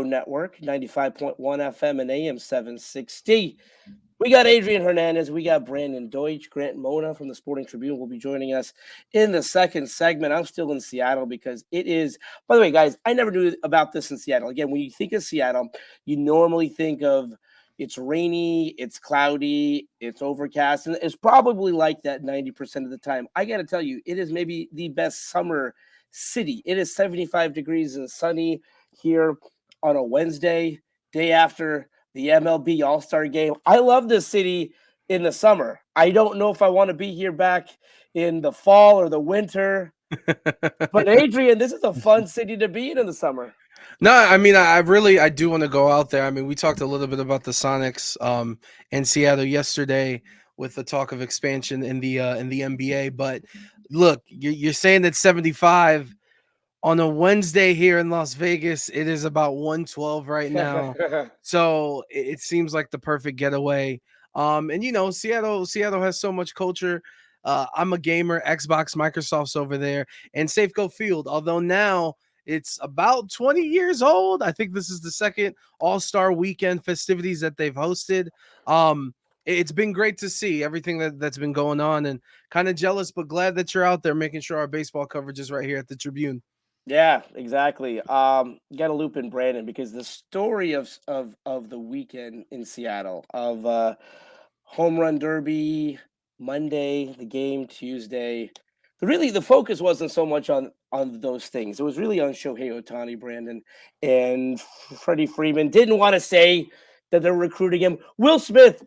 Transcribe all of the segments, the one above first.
Network, 95.1 FM and AM 760. We got Adrian Hernandez. We got Brandon Deutsch. Grant Mona from the Sporting Tribune will be joining us in the second segment. I'm still in Seattle because it is, by the way, guys, I never knew about this in Seattle. Again, when you think of Seattle, you normally think of it's rainy, it's cloudy, it's overcast, and it's probably like that 90% of the time. I got to tell you, it is maybe the best summer city. It is 75 degrees and sunny here on a Wednesday, day after the MLB All-Star Game. I love this city in the summer. I don't know if I want to be here back in the fall or the winter. But Adrian, this is a fun city to be in the summer. No, I mean, I do want to go out there. I mean, we talked a little bit about the Sonics in Seattle yesterday with the talk of expansion in the NBA. But look, you're saying that 75 on a Wednesday here in Las Vegas. It is about 112 right now, so it seems like the perfect getaway. And you know, Seattle has so much culture. I'm a gamer. Xbox, Microsoft's over there, and Safeco Field. Although now it's about 20 years old. I think this is the second All-Star Weekend festivities that they've hosted. It's been great to see everything that's been going on, and kind of jealous, but glad that you're out there making sure our baseball coverage is right here at the Tribune. Yeah, exactly. Got to loop in Brandon because the story of the weekend in Seattle of home run derby Monday, the game Tuesday. The focus wasn't so much on those things. It was really on Shohei Ohtani, Brandon, and Freddie Freeman didn't want to say that they're recruiting him. Will Smith,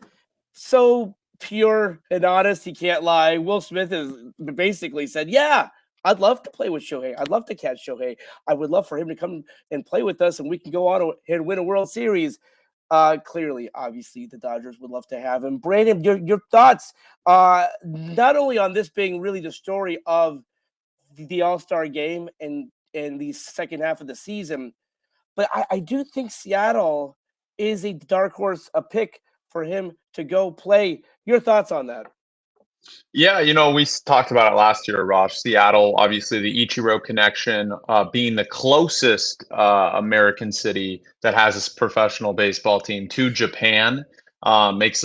so pure and honest, he can't lie. Will Smith has basically said, "Yeah, I'd love to play with Shohei. I'd love to catch Shohei. I would love for him to come and play with us, and we can go on and win a World Series." Clearly, obviously, the Dodgers would love to have him. Brandon, your thoughts, not only on this being really the story of the All-Star Game and the second half of the season, but I do think Seattle is a dark horse, a pick for him to go play. Your thoughts on that? Yeah, we talked about it last year, Arash. Seattle, obviously the Ichiro connection, being the closest American city that has a professional baseball team to Japan, makes,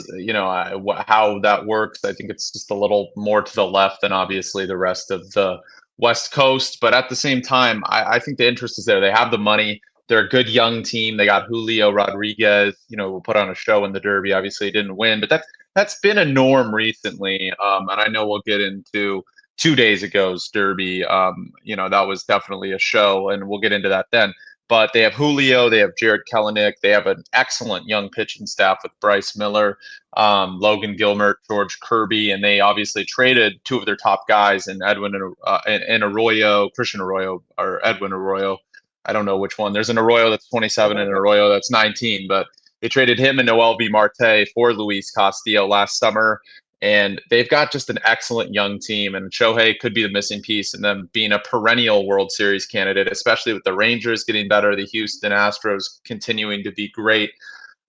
how that works. I think it's just a little more to the left than obviously the rest of the West Coast. But at the same time, I think the interest is there. They have the money. They're a good young team. They got Julio Rodriguez, will put on a show in the Derby. Obviously, he didn't win, but that's been a norm recently. And I know we'll get into 2 days ago's Derby. That was definitely a show, and we'll get into that then. But they have Julio, they have Jared Kelenic, they have an excellent young pitching staff with Bryce Miller, Logan Gilbert, George Kirby, and they obviously traded two of their top guys in and Arroyo, Christian Arroyo, or Edwin Arroyo. I don't know which one. There's an Arroyo that's 27 and an Arroyo that's 19, but they traded him and Noel V. Marte for Luis Castillo last summer, and they've got just an excellent young team, and Shohei could be the missing piece in them being a perennial World Series candidate, especially with the Rangers getting better, the Houston Astros continuing to be great.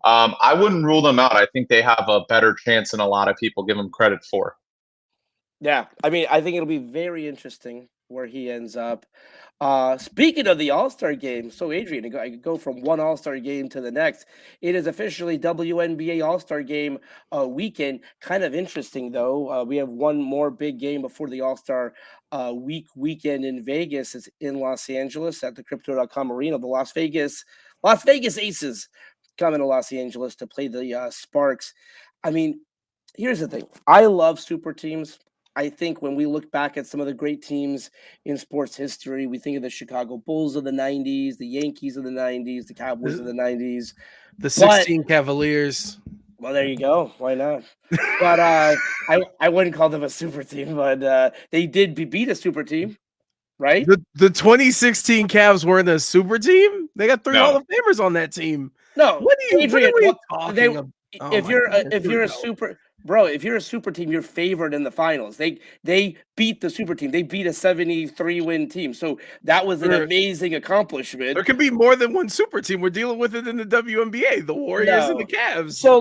I wouldn't rule them out. I think they have a better chance than a lot of people give them credit for. Yeah, I mean, I think it'll be very interesting where he ends up. Speaking of the All-Star Game, so Adrian, I could go from one All-Star Game to the next. It is officially WNBA All-Star Game weekend. Kind of interesting, though. We have one more big game before the All-Star weekend in Vegas. It's in Los Angeles at the Crypto.com Arena. The Las Vegas Aces coming to Los Angeles to play the Sparks. I mean, here's the thing. I love super teams. I think when we look back at some of the great teams in sports history, we think of the Chicago Bulls of the 90s, the Yankees of the 90s, the Cowboys of the 90s. The 16 Cavaliers. Well, there you go. Why not? But I wouldn't call them a super team, but they did beat a super team, right? The 2016 Cavs weren't a super team? They got three Hall of Famers on that team. No. What are you talking about? If you're a super... Bro, if you're a super team, you're favored in the finals. They beat the super team. They beat a 73-win team. So that was an amazing accomplishment. There can be more than one super team. We're dealing with it in the WNBA, the Warriors and the Cavs. So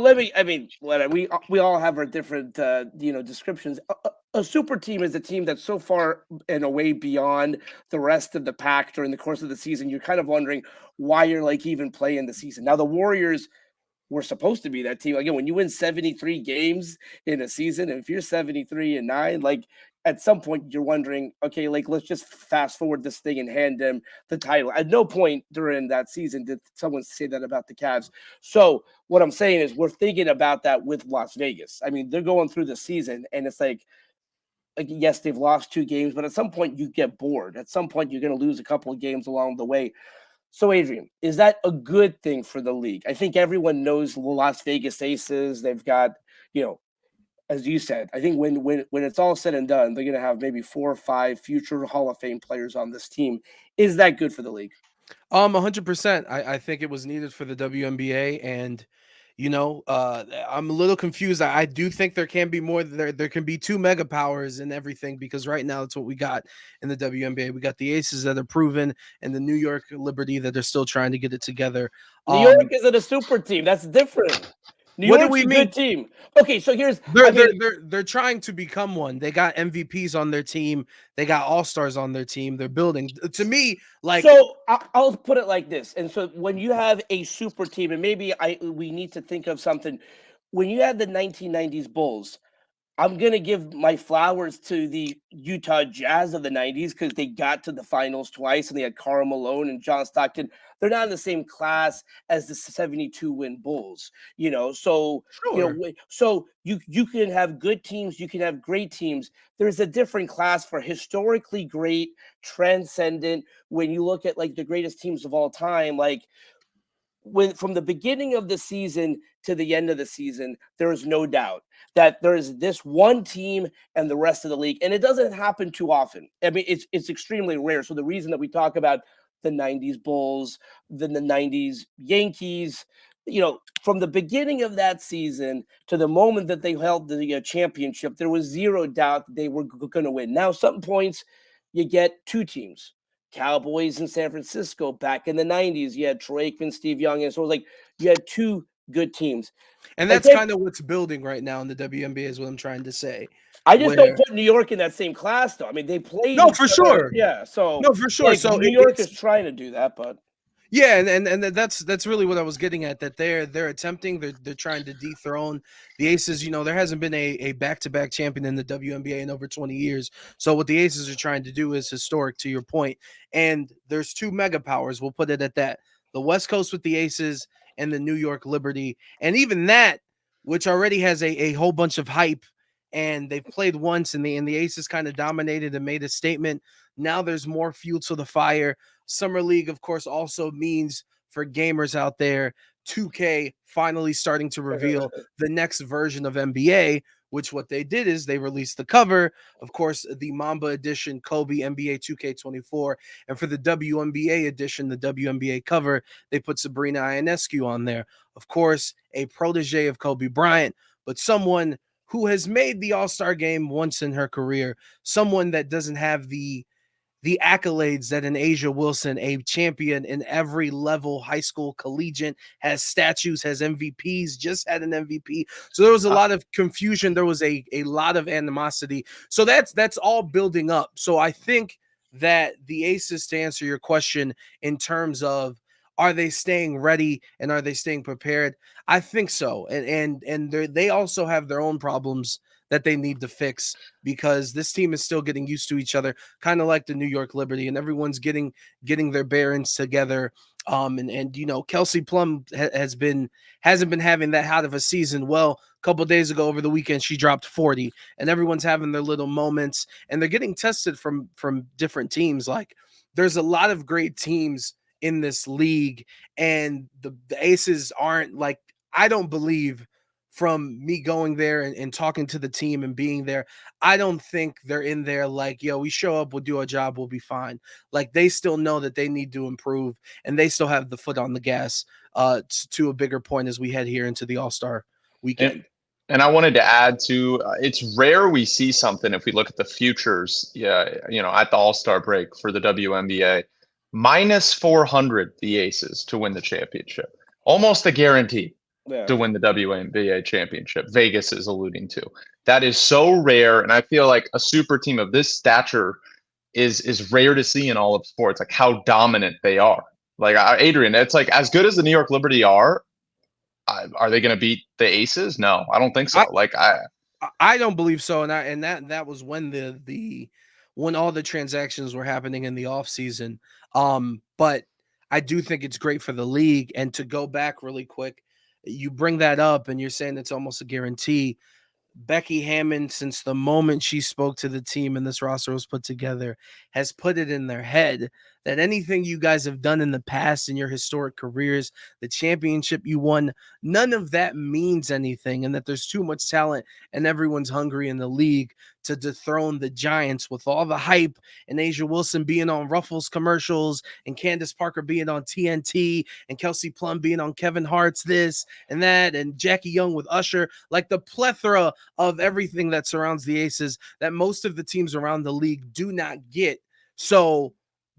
we all have our different descriptions. a super team is a team that's so far and away beyond the rest of the pack during the course of the season. You're kind of wondering why you're like even playing the season. Now the Warriors were supposed to be that team. Again, when you win 73 games in a season, and if you're 73-9, like at some point you're wondering, okay, like let's just fast forward this thing and hand them the title. At no point during that season did someone say that about the Cavs. So what I'm saying is we're thinking about that with Las Vegas. I mean, they're going through the season and it's like yes, they've lost 2 games, but at some point you get bored. At some point you're going to lose a couple of games along the way. So, Adrian, is that a good thing for the league? I think everyone knows the Las Vegas Aces. They've got, as you said, I think when it's all said and done, they're going to have maybe 4 or 5 future Hall of Fame players on this team. Is that good for the league? 100%. I think it was needed for the WNBA, and I'm a little confused. I do think there can be more. There can be 2 mega powers and everything, because right now that's what we got in the WNBA. We got the Aces that are proven, and the New York Liberty that are still trying to get it together. New York isn't a super team. That's different. New What do York's we a mean? good team. Okay, so here's they're trying to become one. They got MVPs on their team. They got all-stars on their team. They're building. To me, like, so I'll put it like this. And so when you have a super team, and maybe we need to think of something. When you had the 1990s Bulls, I'm going to give my flowers to the Utah Jazz of the 90s because they got to the finals twice and they had Karl Malone and John Stockton. They're not in the same class as the 72-win Bulls, So, sure. So you can have good teams, you can have great teams. There's a different class for historically great, transcendent. When you look at like the greatest teams of all time, like from the beginning of the season to the end of the season, there is no doubt that there is this one team and the rest of the league, and it doesn't happen too often. I mean, it's extremely rare. So the reason that we talk about the 90s Bulls, then the 90s Yankees, from the beginning of that season to the moment that they held the championship, there was zero doubt that they were going to win. Now, some points you get 2 teams. Cowboys in San Francisco back in the 90s. You had Troy Aikman, Steve Young, and so it was like you had 2 good teams. And I that's think kind of what's building right now in the WNBA is what I'm trying to say. I just don't Where put New York in that same class, though. I mean, they played No, each for other. sure. Yeah, so No, for sure. like So New York it's is trying to do that, but yeah, and that's really what I was getting at. That they're attempting, they're trying to dethrone the Aces. There hasn't been a back-to-back champion in the WNBA in over 20 years. So what the Aces are trying to do is historic, to your point. And there's 2 mega powers. We'll put it at that: the West Coast with the Aces and the New York Liberty. And even that, which already has a whole bunch of hype, and they've played once, and the Aces kind of dominated and made a statement. Now there's more fuel to the fire. Summer League, of course, also means for gamers out there, 2K finally starting to reveal the next version of NBA, which what they did is they released the cover, of course, the Mamba edition, Kobe NBA 2K24. And for the WNBA edition, the WNBA cover, they put Sabrina Ionescu on there. Of course, a protege of Kobe Bryant, but someone who has made the All-Star game once in her career, someone that doesn't have the accolades that an Asia Wilson, a champion in every level, high school, collegiate, has statues, has MVPs, just had an MVP. So there was a lot of confusion. There was a lot of animosity. So that's all building up. So I think that the Aces, to answer your question in terms of are they staying ready and are they staying prepared? I think so. And they also have their own problems that they need to fix, because this team is still getting used to each other, kind of like the New York Liberty, and everyone's getting their bearings together. And Kelsey Plum hasn't been having that hot of a season. Well, a couple of days ago over the weekend, she dropped 40, and everyone's having their little moments, and they're getting tested from different teams. Like, there's a lot of great teams in this league, and the Aces aren't like, I don't believe, from me going there and talking to the team and being there, I don't think they're in there like, yo, we show up, we'll do our job, we'll be fine. Like, they still know that they need to improve, and they still have the foot on the gas to a bigger point as we head here into the All-Star weekend. And I wanted to add to it's rare we see something if we look at the futures, at the All-Star break for the WNBA, minus 400 the Aces to win the championship, almost a guarantee. Yeah. to win the WNBA championship. Vegas is alluding to. That is so rare, and I feel like a super team of this stature is rare to see in all of sports. Like how dominant they are. Like Adrian, it's like as good as the New York Liberty are they going to beat the Aces? No, I don't think so. I don't believe so, and that was when when all the transactions were happening in the offseason. But I do think it's great for the league. And to go back really quick, you bring that up, and you're saying it's almost a guarantee. Becky Hammon, since the moment she spoke to the team and this roster was put together, has put it in their head that anything you guys have done in the past in your historic careers, the championship you won, none of that means anything, and that there's too much talent and everyone's hungry in the league to dethrone the Giants with all the hype and Asia Wilson being on Ruffles commercials and Candace Parker being on TNT and Kelsey Plum being on Kevin Hart's this and that and Jackie Young with Usher, like the plethora of everything that surrounds the Aces that most of the teams around the league do not get. So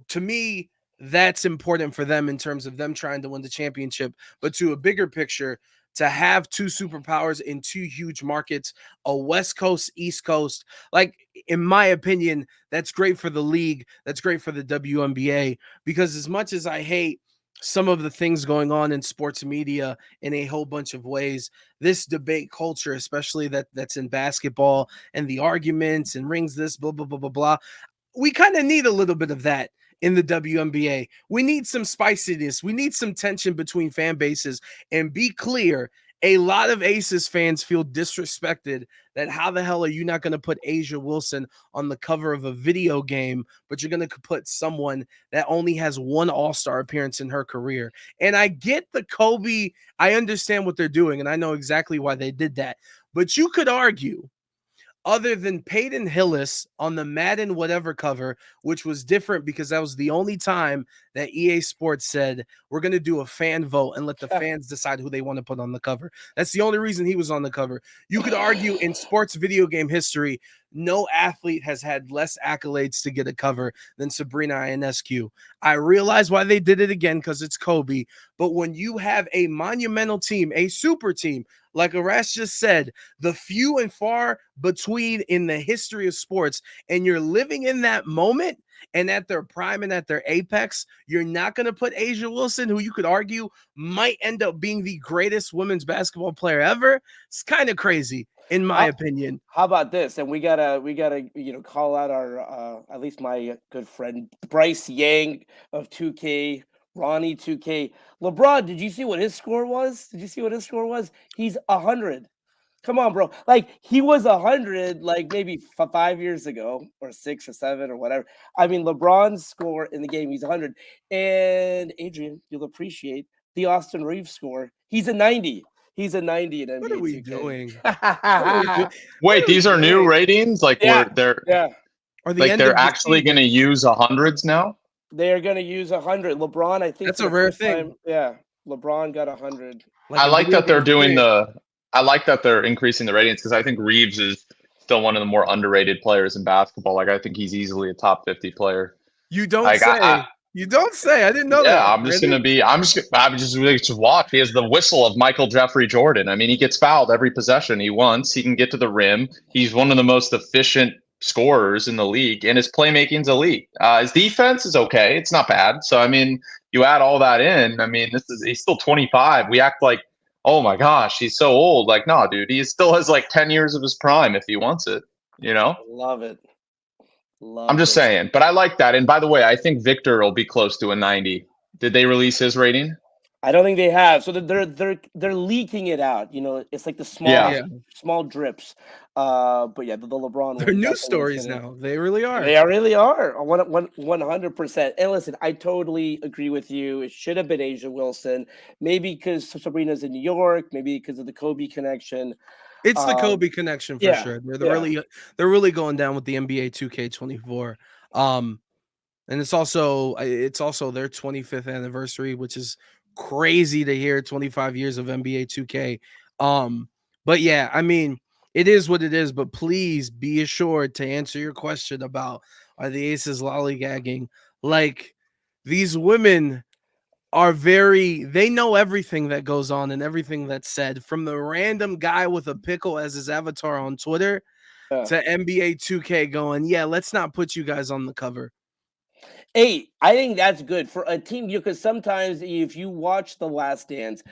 to me, that's important for them in terms of them trying to win the championship. But to a bigger picture, to have two superpowers in two huge markets, a West Coast, East Coast, like in my opinion, that's great for the league. That's great for the WNBA, because as much as I hate some of the things going on in sports media in a whole bunch of ways, this debate culture, especially that's in basketball and the arguments and rings this, blah, blah, blah, blah, blah. We kind of need a little bit of that in the WNBA. We need some spiciness. We need some tension between fan bases. And be clear, a lot of Aces fans feel disrespected that how the hell are you not going to put Asia Wilson on the cover of a video game, but you're going to put someone that only has one All-Star appearance in her career. And I get the Kobe. I understand what they're doing, and I know exactly why they did that. But you could argue, other than Peyton Hillis on the Madden whatever cover, which was different because that was the only time that EA Sports said, we're going to do a fan vote and let the fans decide who they want to put on the cover. That's the only reason he was on the cover. You could argue in sports video game history, no athlete has had less accolades to get a cover than Sabrina Ionescu. I realize why they did it again, because it's Kobe. But when you have a monumental team, a super team, like Arash just said, the few and far between in the history of sports, and you're living in that moment and at their prime and at their apex, you're not going to put Asia Wilson, who you could argue might end up being the greatest women's basketball player ever. It's kind of crazy, in my opinion. How about this? And we gotta call out our at least my good friend Bryce Yang of 2K, Ronnie 2K. LeBron, did you see what his score was? He's 100. Come on, bro. Like he was 100 like maybe 5 years ago or 6 or 7 or whatever. I mean, LeBron's score in the game, he's 100. And Adrian, you'll appreciate the Austin Reeves score. He's a 90. He's a 90 in NBA. What are we 2K. doing? Wait, these are new ratings? Like they're Or the like end they're of the actually going to use hundreds now? They are going to use 100. LeBron, I think that's a rare thing. Time, yeah, LeBron got 100. I like that they're doing I like that they're increasing the ratings, because I think Reeves is still one of the more underrated players in basketball. Like I think he's easily a top 50 player. You don't say. You don't say. I didn't know that. Yeah, I'm just really to watch. He has the whistle of Michael Jeffrey Jordan. I mean, he gets fouled every possession he wants. He can get to the rim. He's one of the most efficient scorers in the league, and his playmaking's elite. His defense is okay. It's not bad. So, I mean, you add all that in. I mean, he's still 25. We act like, oh my gosh, he's so old. Like, nah, dude, he still has like 10 years of his prime if he wants it, you know? Love it. I'm just saying, but I like that. And by the way, I think Victor will be close to a 90. Did they release his rating? I don't think they have. So they're leaking it out. You know, it's like the small drips. But yeah, the LeBron. They're news stories now. They really are. They really are. 100%. And listen, I totally agree with you. It should have been Asia Wilson. Maybe because Sabrina's in New York. Maybe because of the Kobe connection. It's the Kobe connection for sure. They're really going down with the NBA 2K24. And it's also their 25th anniversary, which is crazy to hear. 25 years of NBA 2K. But yeah, I mean, it is what it is. But please be assured to answer your question about, are the Aces lollygagging? Like, these women are very, they know everything that goes on and everything that's said, from the random guy with a pickle as his avatar on Twitter Yeah. to NBA 2K going, yeah, let's not put you guys on the cover. Hey, I think that's good for a team because sometimes if you watch The Last Dance,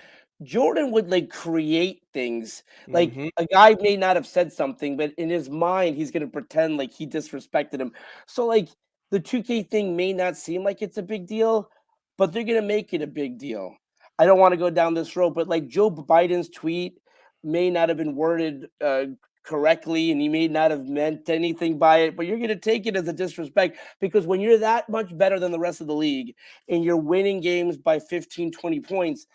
Jordan would like create things. Like Hmm. a guy may not have said something, but in his mind, he's gonna pretend like he disrespected him. So like the 2K thing may not seem like it's a big deal, but they're gonna make it a big deal. I don't want to go down this road, but like Joe Biden's tweet may not have been worded correctly, and he may not have meant anything by it, but you're gonna take it as a disrespect because when you're that much better than the rest of the league and you're winning games by 15, 20 points,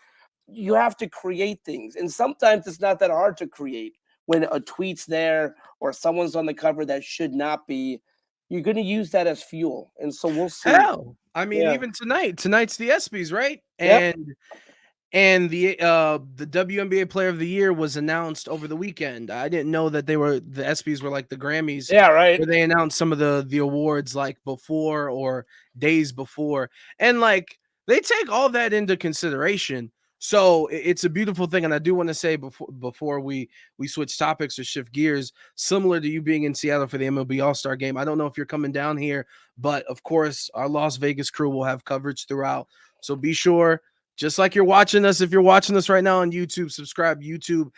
you have to create things. And sometimes it's not that hard to create when a tweet's there or someone's on the cover that should not be. You're going to use that as fuel. And so we'll see. Hell, I mean, Yeah. even tonight's the ESPYs, right? Yep. And the WNBA Player of the Year was announced over the weekend. I didn't know that the ESPYs were like the Grammys, Yeah. Right. where they announced some of the awards like before or days before, and like they take all that into consideration. So it's a beautiful thing, and I do want to say before we switch topics or shift gears, similar to you being in Seattle for the MLB All-Star Game. I don't know if you're coming down here, but of course our Las Vegas crew will have coverage throughout. So be sure, just like you're watching us, if you're watching us right now on YouTube, subscribe YouTube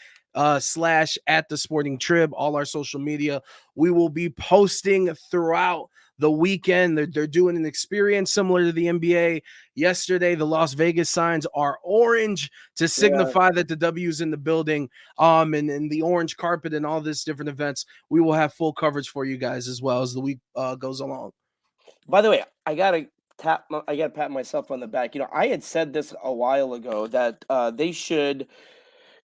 slash at the Sporting Trib, all our social media. We will be posting throughout the weekend. They're doing an experience similar to the NBA. Yesterday, the Las Vegas signs are orange to Yeah. signify that the W is in the building. And the orange carpet and all this different events. We will have full coverage for you guys as well as the week goes along. By the way, I gotta pat myself on the back. I had said this a while ago that they should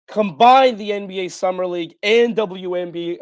combine the NBA Summer League and WNBA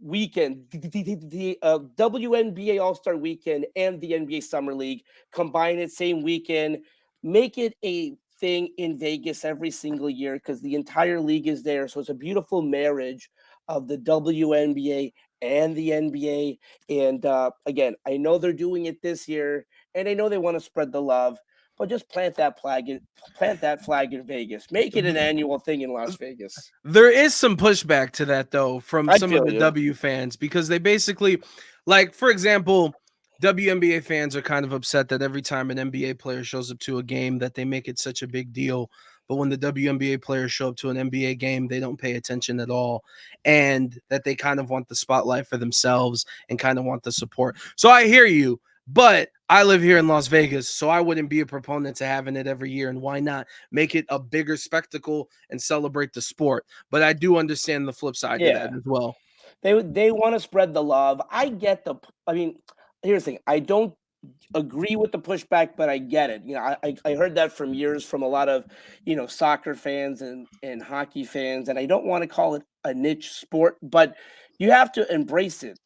weekend, the WNBA All Star Weekend and the NBA Summer League, combine it same weekend, make it a thing in Vegas every single year because the entire league is there. So it's a beautiful marriage of the WNBA and the NBA. And again, I know they're doing it this year, and I know they want to spread the love, but just plant that flag in Vegas. Make it an annual thing in Las Vegas. There is some pushback to that though from I some of feel the you. W fans, because they basically, like for example, WNBA fans are kind of upset that every time an NBA player shows up to a game that they make it such a big deal, but when the WNBA players show up to an NBA game, they don't pay attention at all, and that they kind of want the spotlight for themselves and kind of want the support. So I hear you, but I live here in Las Vegas, so I wouldn't be a proponent to having it every year, and why not make it a bigger spectacle and celebrate the sport? But I do understand the flip side to that Yeah. as well. They want to spread the love. I get I mean, here's the thing. I don't agree with the pushback, but I get it. I heard that from years from a lot of, soccer fans and hockey fans, and I don't want to call it a niche sport, but you have to embrace it.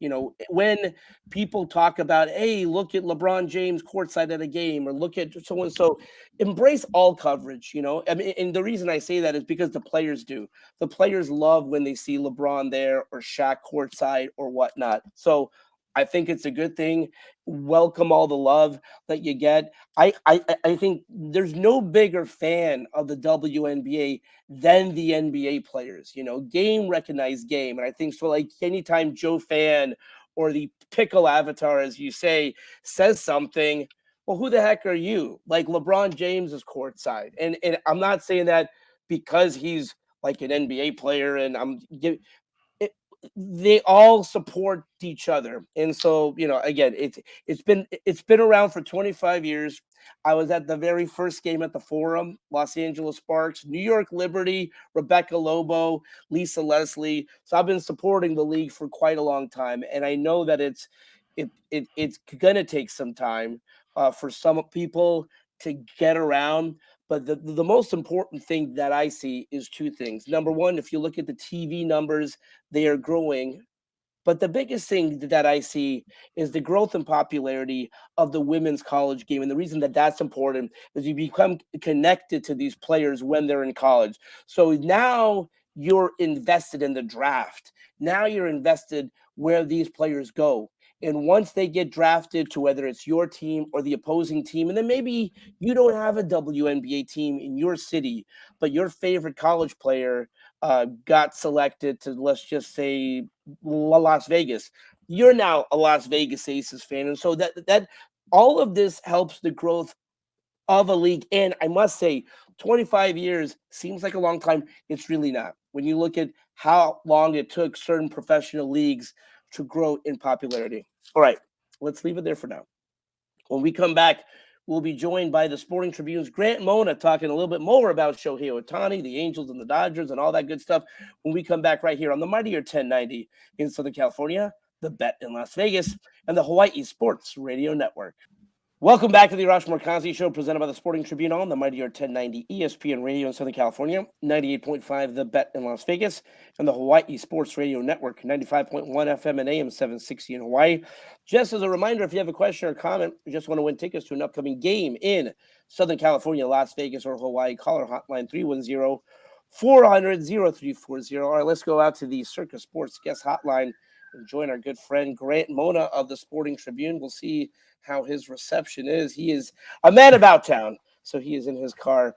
When people talk about, hey, look at LeBron James courtside at a game, or look at so and so, embrace all coverage. I mean, and the reason I say that is because the players do. The players love when they see LeBron there or Shaq courtside or whatnot. So I think it's a good thing. Welcome all the love that you get. I think there's no bigger fan of the WNBA than the NBA players. Game recognized game, and I think so. Like anytime Joe Fan or the pickle avatar, as you say, says something, well, who the heck are you? Like LeBron James is courtside, and I'm not saying that because he's like an NBA player, and it, they all support each other. And so, again, it's been around for 25 years. I was at the very first game at the Forum, Los Angeles Sparks, New York Liberty, Rebecca Lobo, Lisa Leslie. So I've been supporting the league for quite a long time, and I know that it's gonna take some time for some people to get around. But the most important thing that I see is two things. Number one, if you look at the TV numbers, they are growing. But the biggest thing that I see is the growth and popularity of the women's college game. And the reason that that's important is you become connected to these players when they're in college. So now you're invested in the draft. Now you're invested where these players go. And once they get drafted to whether it's your team or the opposing team, and then maybe you don't have a WNBA team in your city, but your favorite college player got selected to, let's just say, Las Vegas. You're now a Las Vegas Aces fan, and so that all of this helps the growth of a league. And I must say, 25 years seems like a long time. It's really not. When you look at how long it took certain professional leagues to grow in popularity. All right, let's leave it there for now. When we come back, we'll be joined by the Sporting Tribune's Grant Mona talking a little bit more about Shohei Ohtani, the Angels and the Dodgers, and all that good stuff when we come back right here on the Mightier 1090 in Southern California, the Bet in Las Vegas, and the Hawaii Sports Radio Network. Welcome back to the Arash Markazi Show, presented by the Sporting Tribune on the Mightier 1090 ESPN Radio in Southern California, 98.5 The Bet in Las Vegas, and the Hawaii Sports Radio Network, 95.1 FM and AM 760 in Hawaii. Just as a reminder, if you have a question or comment, you just want to win tickets to an upcoming game in Southern California, Las Vegas, or Hawaii, call our hotline 310-400-0340. All right, let's go out to the Circus Sports guest hotline and join our good friend Grant Mona of the Sporting Tribune. We'll see how his reception is. He is a man about town, so he is in his car.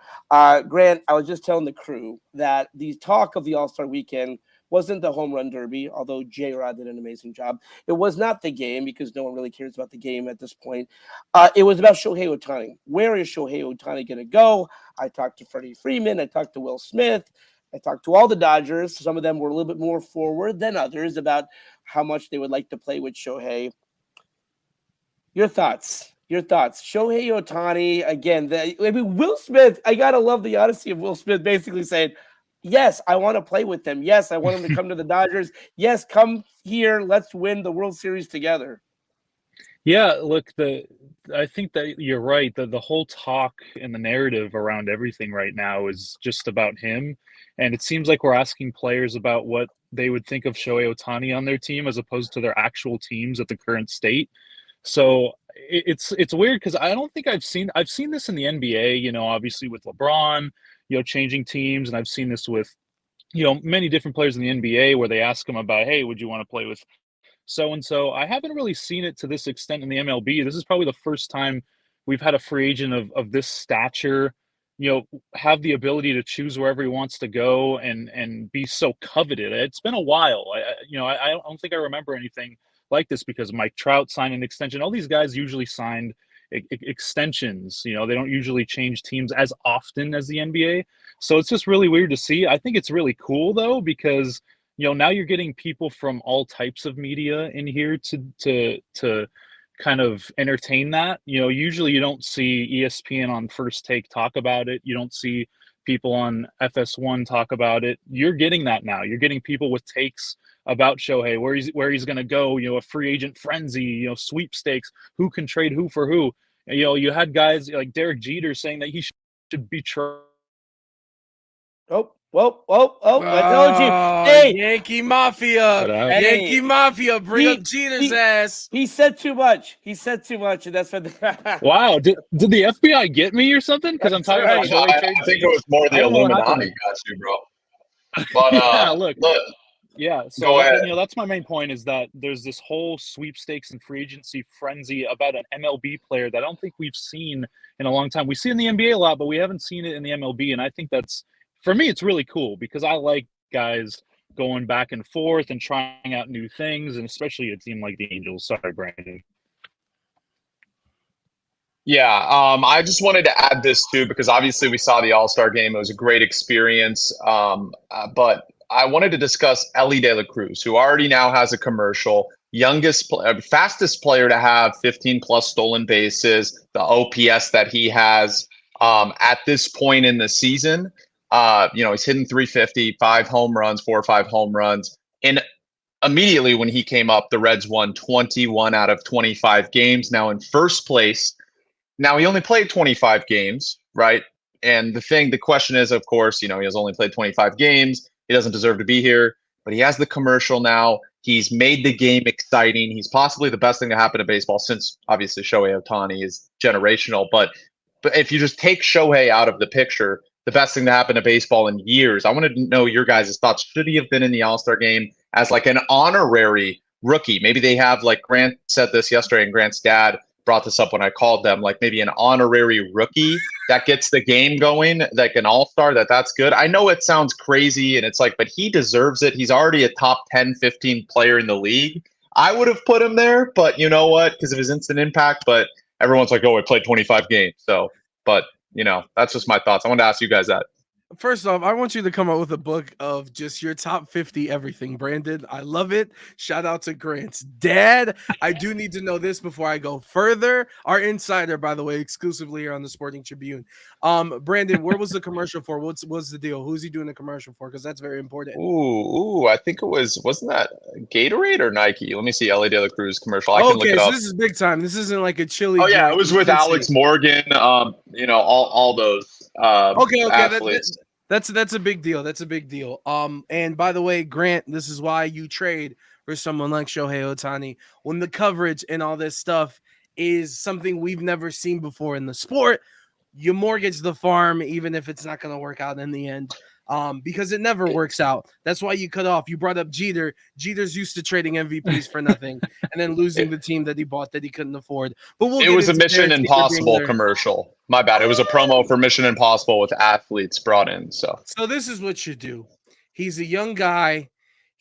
Grant, I was just telling the crew that the talk of the All-Star Weekend wasn't the home run derby, although J-Rod did an amazing job. It was not the game, because no one really cares about the game at this point. It was about Shohei Ohtani. Where is Shohei Ohtani going to go? I talked to Freddie Freeman. I talked to Will Smith. I talked to all the Dodgers. Some of them were a little bit more forward than others about how much they would like to play with Shohei. Your thoughts. Shohei Ohtani, again, Will Smith, I got to love the honesty of Will Smith basically saying, yes, I want to play with them. Yes, I want him to come to the Dodgers. Yes, come here. Let's win the World Series together. Yeah, look, I think that you're right. The whole talk and the narrative around everything right now is just about him. And it seems like we're asking players about what they would think of Shohei Ohtani on their team as opposed to their actual teams at the current state. So it's weird because I don't think I've seen this in the NBA, obviously with LeBron, changing teams. And I've seen this with, many different players in the NBA where they ask them about, hey, would you want to play with so-and-so? I haven't really seen it to this extent in the MLB. This is probably the first time we've had a free agent of this stature, have the ability to choose wherever he wants to go and be so coveted. It's been a while. I don't think I remember anything like this because Mike Trout signed an extension. All these guys usually signed extensions. They don't usually change teams as often as the NBA. So it's just really weird to see. I think it's really cool though, because now you're getting people from all types of media in here to kind of entertain that. Usually you don't see ESPN on First Take talk about it. You don't see people on FS1 talk about it. You're getting that now. You're getting people with takes about Shohei, where he's going to go, a free agent frenzy, sweepstakes, who can trade who for who. You had guys like Derek Jeter saying that he should be traded. I told you. Hey, Yankee Mafia. Yankee Mafia, bring up Jeter's ass. He said too much. And that's what Wow. Did the FBI get me or something? Because I'm talking about Shohei trade. I think it was more the Illuminati got you, bro. But yeah, look. Yeah, so go ahead. That's my main point, is that there's this whole sweepstakes and free agency frenzy about an MLB player that I don't think we've seen in a long time. We see it in the NBA a lot, but we haven't seen it in the MLB, and I think that's, for me, it's really cool because I like guys going back and forth and trying out new things, and especially a team like the Angels. Sorry, Brandon. Yeah, I just wanted to add this too because obviously we saw the All-Star game. It was a great experience, but I wanted to discuss Ellie De La Cruz, who already now has a commercial, fastest player to have 15 plus stolen bases, the OPS that he has at this point in the season. He's hitting 350, 4 or 5 home runs. And immediately when he came up, the Reds won 21 out of 25 games. Now in first place. Now he only played 25 games, right? And the question is, of course, he has only played 25 games. He doesn't deserve to be here, but he has the commercial now. He's made the game exciting. He's possibly the best thing to happen to baseball since obviously Shohei Ohtani is generational. But if you just take Shohei out of the picture, the best thing to happen to baseball in years. I wanted to know your guys' thoughts. Should he have been in the All-Star game as like an honorary rookie. Maybe they have, like Grant said this yesterday, and Grant's dad brought this up when I called them, like maybe an honorary rookie that gets the game going, like an all-star, that's good. I know it sounds crazy, and it's like, but he deserves it. He's already a top 10, 15 player in the league. I would have put him there, but you know what? Because of his instant impact, but everyone's like, oh, he played 25 games. So, but that's just my thoughts. I wanted to ask you guys that. First off, I want you to come up with a book of just your top 50 everything, Brandon. I love it. Shout out to Grant's dad. I do need to know this before I go further. Our insider, by the way, exclusively here on the Sporting Tribune. Brandon, where was the commercial for? What's the deal? Who's he doing the commercial for? Because that's very important. Ooh, I think wasn't that Gatorade or Nike? Let me see. LA De La Cruz commercial. I can look it so up. this is big time. This isn't like a chili. Oh yeah, it was with Alex Morgan. All those. Okay. That's a big deal. That's a big deal. And by the way, Grant, this is why you trade for someone like Shohei Ohtani when the coverage and all this stuff is something we've never seen before in the sport. You mortgage the farm, even if it's not going to work out in the end. Because it never works out. That's why you cut off. You brought up Jeter. Jeter's used to trading MVPs for nothing and then losing the team that he bought that he couldn't afford. But it was a Mission Impossible commercial. My bad. It was a promo for Mission Impossible with athletes brought in. So this is what you do. He's a young guy.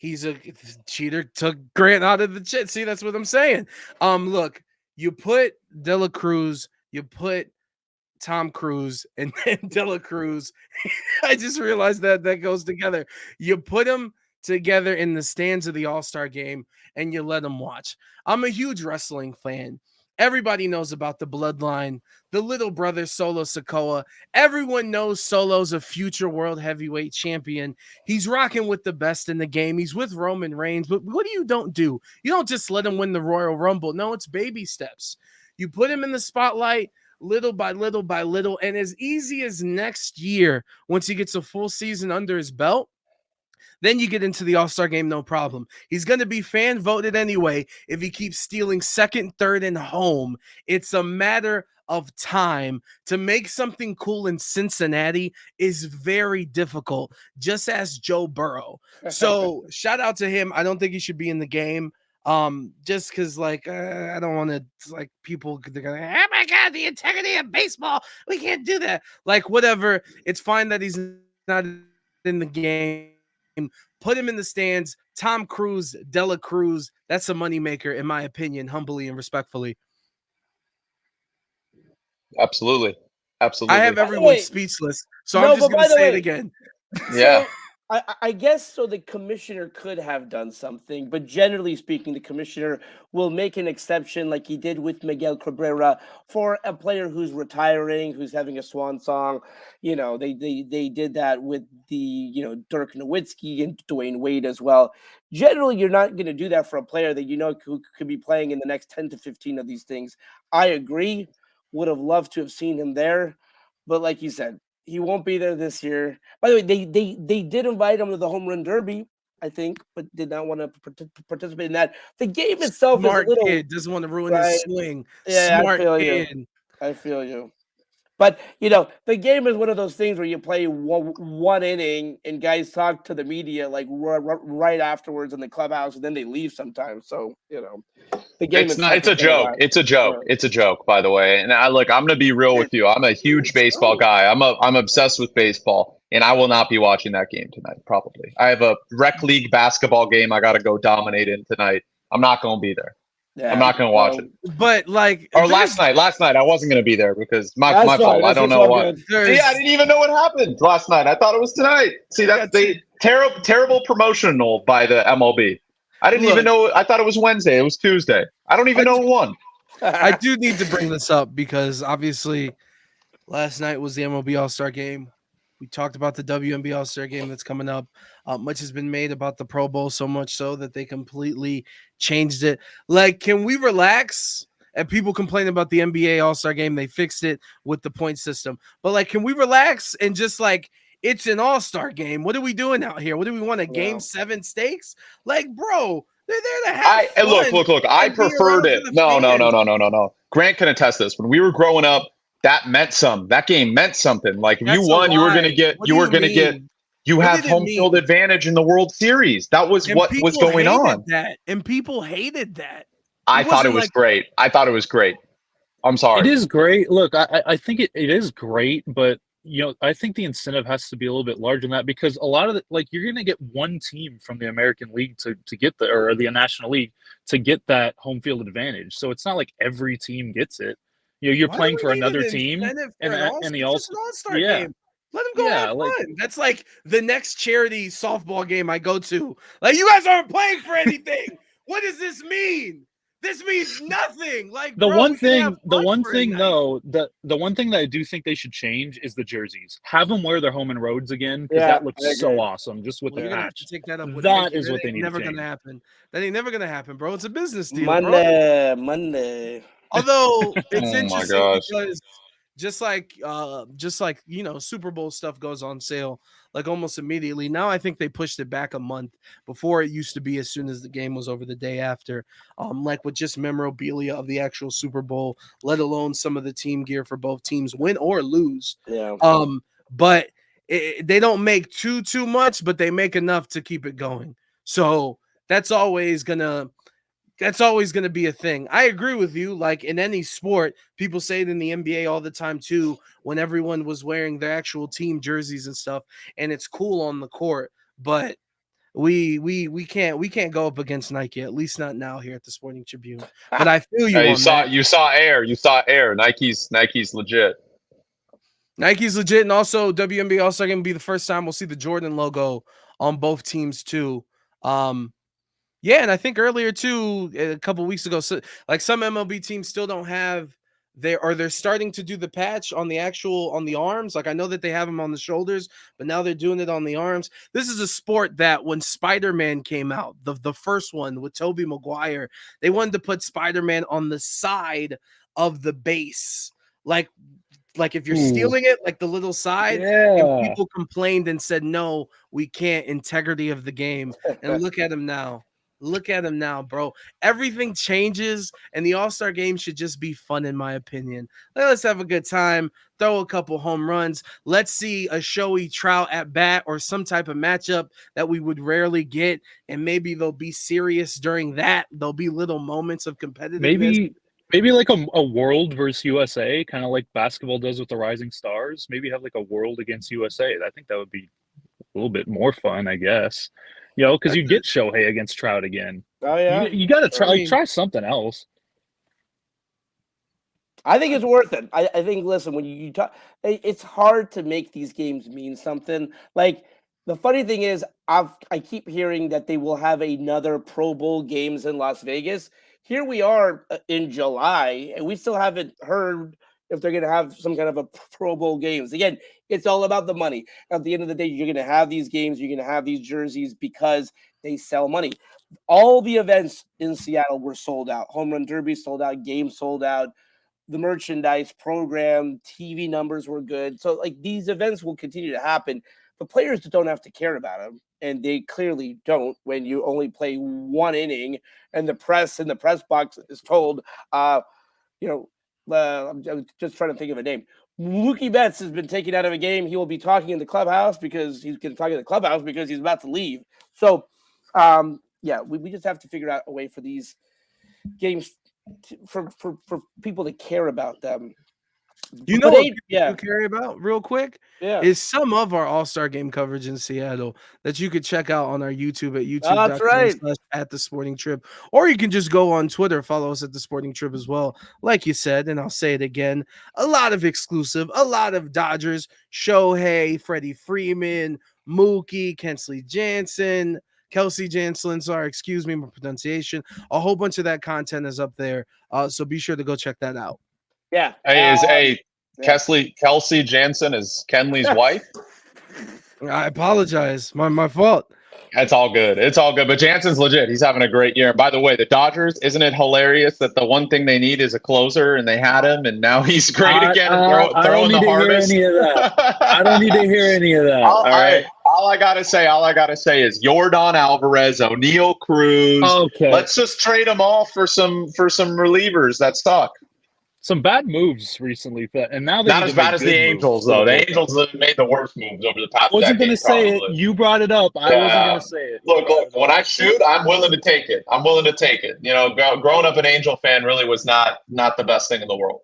Jeter took Grant out of the shit. See, that's what I'm saying. Look, you put De La Cruz, you put Tom Cruise, and then De La Cruz. I just realized that goes together. You put them together in the stands of the All-Star game and you let them watch. I'm a huge wrestling fan. Everybody knows about the bloodline, the little brother Solo Sikoa. Everyone knows Solo's a future world heavyweight champion. He's rocking with the best in the game. He's with Roman Reigns. But what don't do? You don't just let him win the Royal Rumble. No, it's baby steps. You put him in the spotlight little by little by little, and as easy as next year, once he gets a full season under his belt, then you get into the All-Star game, no problem. He's going to be fan voted anyway if he keeps stealing second, third, and home. It's a matter of time. To make something cool in Cincinnati is very difficult. Just ask Joe Burrow. So shout out to him. I don't think he should be in the game. Just because I don't want to people, they're gonna, oh my god, the integrity of baseball, we can't do that. Whatever, it's fine that he's not in the game. Put him in the stands. Tom Cruise, De La Cruz, that's a moneymaker in my opinion, humbly and respectfully. Absolutely. I have everyone speechless, so I'm just gonna say it again. Yeah. I guess so. The commissioner could have done something, but generally speaking, the commissioner will make an exception, like he did with Miguel Cabrera, for a player who's retiring, who's having a swan song. They did that with the Dirk Nowitzki and Dwayne Wade as well. Generally, you're not going to do that for a player that who could be playing in the next 10 to 15 of these things. I agree. Would have loved to have seen him there, but like you said, he won't be there this year. By the way, they did invite him to the home run derby, I think, but did not want to participate in that. The game itself Smart is a little kid, doesn't want to ruin his swing. Yeah, Smart kid. I feel you. But the game is one of those things where you play one inning and guys talk to the media right afterwards in the clubhouse, and then they leave sometimes. So the game it's a joke. It's a joke. Yeah. It's a joke, by the way. And I'm gonna be real with you. I'm a huge baseball guy. I'm obsessed with baseball, and I will not be watching that game tonight. Probably. I have a rec league basketball game I got to go dominate in tonight. I'm not gonna be there. Yeah, I'm not going to watch it. But last night I wasn't going to be there because my fault. I don't know what. See, I didn't even know what happened last night. I thought it was tonight. See, that's terrible promotional by the MLB. I didn't even know. I thought it was Wednesday. It was Tuesday. I don't even know who won. I do need to bring this up because obviously last night was the MLB All-Star game. We talked about the WNBA All-Star game that's coming up. Much has been made about the Pro Bowl, so much so that they completely changed it. Can we relax? And people complain about the NBA All-Star game. They fixed it with the point system. But, can we relax and just, it's an All-Star game? What are we doing out here? What do we want, Game 7 stakes? Bro, they're there to have fun. Look. I preferred it. No. Grant can attest this. When we were growing up, that meant something. That game meant something. If you won, you were gonna get You What have did it home field mean? advantage in the World Series. That was And what was people going hated on. that. And people hated that. I It thought it wasn't was like great. I thought it was great. I'm It sorry. is great. Look, I think it is great, but I think the incentive has to be a little bit larger than that because a lot of you're going to get one team from the American League to get or the National League to get that home field advantage. So it's not like every team gets it. You're why do playing for we need another an team, incentive for and an all? and the It's all just an all-star yeah game. Let them go have yeah like fun. That's like the next charity softball game I go to. Like, you guys aren't playing for anything. What does this mean? This means nothing. Like, bro, we can have the fun one for a thing night. though, the one thing that I do think they should change is the jerseys. Have them wear their home and roads again because Yeah, that looks I so agree. awesome just with Well, the you're gonna have to patch. take that up with That Nike. is That what they ain't need to never gonna change. happen. That ain't never gonna happen, bro. It's a business deal, bro. Monday. Although it's Oh my interesting gosh. because just like Super Bowl stuff goes on sale like almost immediately. Now I think they pushed it back a month. Before it used to be as soon as the game was over the day after. Like with just memorabilia of the actual Super Bowl, let alone some of the team gear for both teams, win or lose. Yeah. But they don't make too much, but they make enough to keep it going. So that's always gonna be a thing. I agree with you. Like in any sport, people say it in the NBA all the time too, when everyone was wearing their actual team jerseys and stuff, and it's cool on the court, but we can't go up against Nike, at least not now here at the Sporting Tribune. But I feel you You on that. saw Air. You saw Air. Nike's legit. Nike's legit, and also WNBA also going to be the first time we'll see the Jordan logo on both teams too. Yeah, and I think earlier too, a couple weeks ago, so like some MLB teams still don't have they're starting to do the patch on the arms. Like I know that they have them on the shoulders, but now they're doing it on the arms. This is a sport that when Spider-Man came out, the first one with Tobey Maguire, they wanted to put Spider-Man on the side of the base. Like if you're Ooh, stealing it, like the little side, and yeah. people complained and said, no, we can't, integrity of the game. And look at him now. Look at him now, bro. Everything changes, and the All-Star game should just be fun, in my opinion. Let's have a good time, throw a couple home runs. Let's see a Shohei Trout at bat or some type of matchup that we would rarely get, and maybe they'll be serious during that. There'll be little moments of competitiveness. Maybe like a world versus USA, kind of like basketball does with the Rising Stars. Maybe have like a world against USA. I think that would be a little bit more fun, I guess. Because you get Shohei against Trout again. Oh You yeah. you got to I try mean, something else. I think it's worth it. I think, listen, when you talk, it's hard to make these games mean something. Like, the funny thing is, I keep hearing that they will have another Pro Bowl games in Las Vegas. Here we are in July, and we still haven't heard if they're going to have some kind of a Pro Bowl games. Again, it's all about the money. At the end of the day, you're going to have these games, you're going to have these jerseys because they sell money. All the events in Seattle were sold out. Home Run Derby sold out, games sold out, the merchandise program, TV numbers were good. So like these events will continue to happen. The players don't have to care about them, and they clearly don't when you only play one inning and the press in the press box is told, you know, I'm just trying to think of a name. Mookie Betts has been taken out of a game. He will be talking in the clubhouse because he's going to talk in the clubhouse because he's about to leave. So, yeah, we just have to figure out a way for these games for people to care about them. You But know what they, people yeah, do care about real quick yeah. is some of our All-Star game coverage in Seattle that you could check out on our YouTube at That's right. youtube.com/at the Sporting Trip, or you can just go on Twitter, follow us at the Sporting Trip as well. Like you said, and I'll say it again, a lot of exclusive, a lot of Dodgers, Shohei, Freddie Freeman, Mookie, Kensley Jansen, Kelsey Jansen, sorry, excuse me, my pronunciation. A whole bunch of that content is up there. So be sure to go check that out. Yeah. Hey, Yeah. Kelsey Jansen is Kenley's wife? I apologize. My fault. It's all good. It's all good. But Jansen's legit. He's having a great year. And by the way, the Dodgers, isn't it hilarious that the one thing they need is a closer and they had him and now he's great again and I don't throwing need the to hardest? hear any of that. I don't need to hear any of that. All right. All I gotta say is Yordan Alvarez, O'Neal Cruz. Okay. Let's just trade them all for some relievers that suck. some bad moves recently, and now they Not need as to bad make as the good Angels, moves for the though. The bullpen. Angels have made the worst moves over the past I wasn't going to decade, say it. probably. You brought it up. I wasn't going Yeah. to say it. Look, when I shoot, I'm willing to take it. I'm willing to take it. You know, growing up an Angel fan really was not the best thing in the world.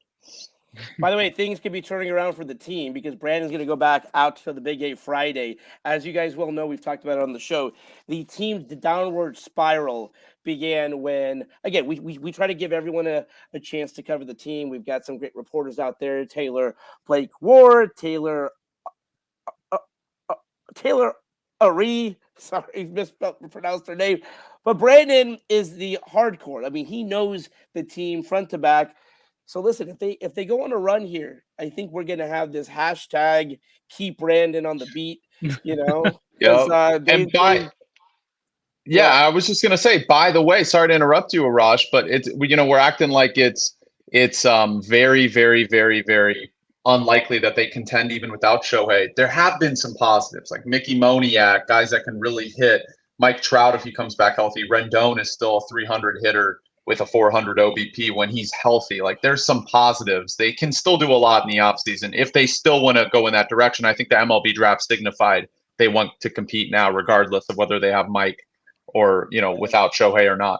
By the way, things could be turning around for the team because Brandon's going to go back out to the Big 8 Friday. As you guys well know, we've talked about it on the show. The team's downward spiral began when, again, we try to give everyone a chance to cover the team. We've got some great reporters out there. Blake Ward, Taylor Ari. Sorry, mispronounced her name. But Brandon is the hardcore. I mean, he knows the team front to back. So listen, if they go on a run here, I think we're gonna have this hashtag keep Brandon on the beat, you know, because Yep. And go ahead. I was just gonna say, by the way, sorry to interrupt you, Arash, but we're acting like it's very, very, very, very unlikely that they contend even without Shohei. There have been some positives, like Mickey Moniak, guys that can really hit. Mike Trout, if he comes back healthy. Rendon is still a 300 hitter with a 400 OBP when he's healthy. Like there's some positives. They can still do a lot in the offseason if they still want to go in that direction. I think the MLB draft signified they want to compete now, regardless of whether they have Mike or, without Shohei or not.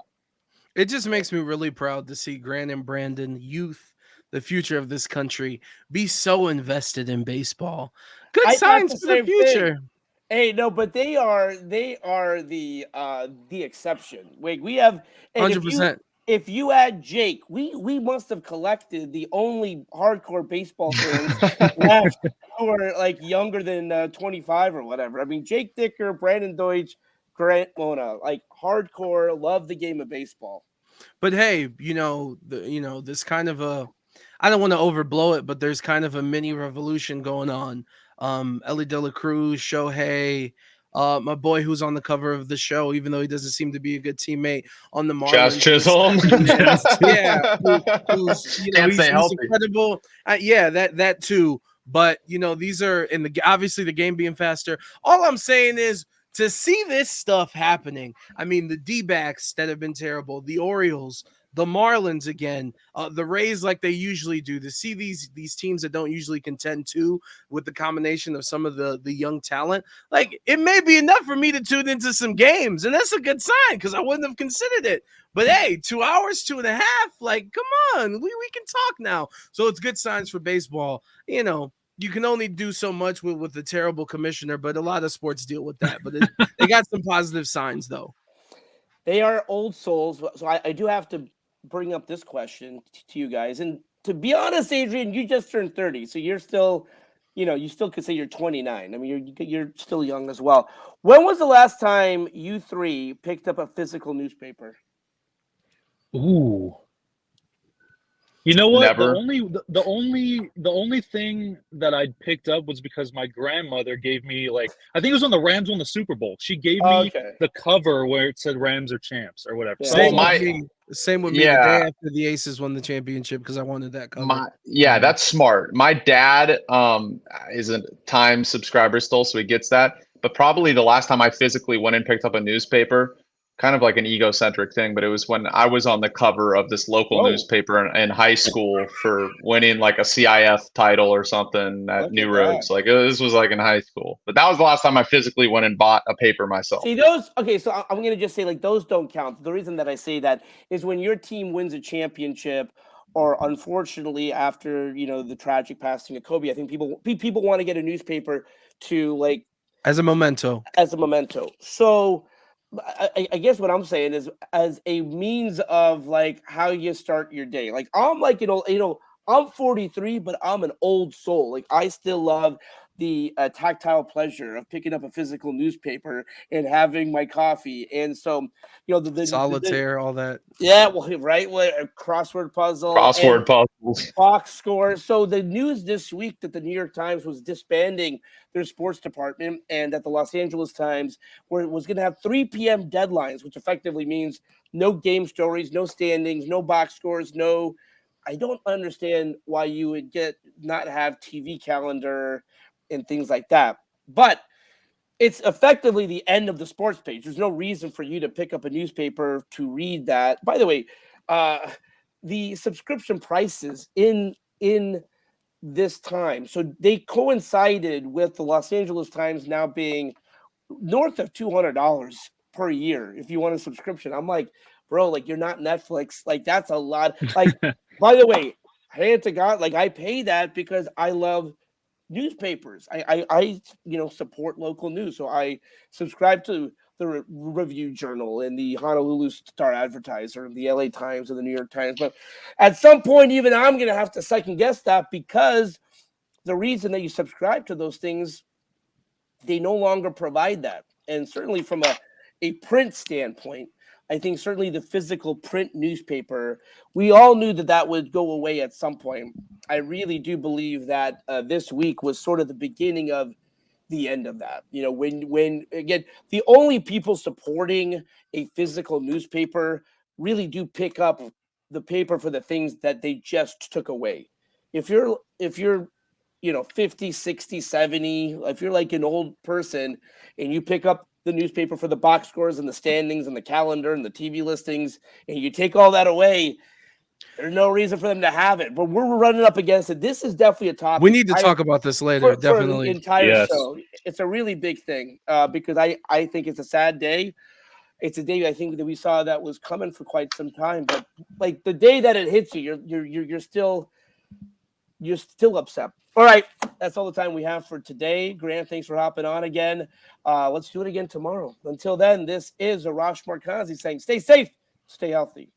It just makes me really proud to see Grant and Brandon, youth, the future of this country, be so invested in baseball. Good I thought signs the for the same future. thing. Hey, no, but they are the exception. Wait, we have, and 100%. if you add Jake, we must have collected the only hardcore baseball fans left who are like younger than 25 or whatever. I mean, Jake Dicker, Brandon Deutsch, Grant Mona, like hardcore, love the game of baseball. But hey, this kind of I don't want to overblow it, but there's kind of a mini revolution going on. Ellie De La Cruz, Shohei, my boy who's on the cover of the show, even though he doesn't seem to be a good teammate on the Chaz Marlins. Chisholm. Yeah, who's Can't he's stay healthy. incredible. Yeah, that too. But these are in the obviously the game being faster. All I'm saying is to see this stuff happening. I mean, the D-backs that have been terrible, the Orioles, the Marlins again, the Rays like they usually do. To see these teams that don't usually contend too, with the combination of some of the young talent, like it may be enough for me to tune into some games, and that's a good sign because I wouldn't have considered it. But hey, 2 hours, 2.5, like come on, we can talk now. So it's good signs for baseball. You can only do so much with the terrible commissioner, but a lot of sports deal with that. But they got some positive signs, though. They are old souls. So I do have to bring up this question to you guys. And to be honest, Adrian, you just turned 30. So you're still, you still could say you're 29. I mean, you're still young as well. When was the last time you three picked up a physical newspaper? Ooh. You know what? Never. The only thing that I'd picked up was because my grandmother gave me I think it was when the Rams won the Super Bowl. She gave me the cover where it said Rams are champs or whatever. Yeah. Same with me. The day after the Aces won the championship because I wanted that cover. That's smart. My dad is a Time subscriber still, so he gets that. But probably the last time I physically went and picked up a newspaper, kind of like an egocentric thing, but it was when I was on the cover of this local newspaper in high school for winning like a CIF title or something at New Roads. Like this was like in high school, but that was the last time I physically went and bought a paper myself. See those? Okay, so I'm going to just say those don't count. The reason that I say that is when your team wins a championship, or unfortunately after the tragic passing of Kobe, I think people want to get a newspaper to as a memento. So I guess what I'm saying is as a means of how you start your day. I'm I'm 43, but I'm an old soul. I still love the tactile pleasure of picking up a physical newspaper and having my coffee. And so, the solitaire, all that. Yeah, well, right. Crossword puzzles, box scores. So the news this week that the New York Times was disbanding their sports department and that the Los Angeles Times was going to have 3 p.m. deadlines, which effectively means no game stories, no standings, no box scores, no. I don't understand why you would not have TV calendar and things like that. But it's effectively the end of the sports page. There's no reason for you to pick up a newspaper to read that. By the way, the subscription prices in this time. So they coincided with the Los Angeles Times now being north of $200 per year if you want a subscription. I'm like, bro, like you're not Netflix. Like that's a lot. Like, by the way, hand to God, like I pay that because I love newspapers. I support local news. So I subscribe to the Review Journal and the Honolulu Star Advertiser and the LA Times and the New York Times. But at some point, even I'm going to have to second guess that because the reason that you subscribe to those things, they no longer provide that. And certainly from a print standpoint, I think certainly the physical print newspaper, we all knew that that would go away at some point. I really do believe that this week was sort of the beginning of the end of that. You know, when again, the only people supporting a physical newspaper really do pick up the paper for the things that they just took away. If you're 50, 60, 70, if you're like an old person and you pick up the newspaper for the box scores and the standings and the calendar and the TV listings and you take all that away, there's no reason for them to have it. But we're running up against it. This is definitely a topic. We need to talk about this later, for definitely. the entire Yes. show. It's a really big thing because I think it's a sad day. It's a day I think that we saw that was coming for quite some time. But like the day that it hits you, you're still upset. All right, that's all the time we have for today. Grant, thanks for hopping on again. Let's do it again tomorrow. Until then, this is Arash Markazi saying, stay safe, stay healthy.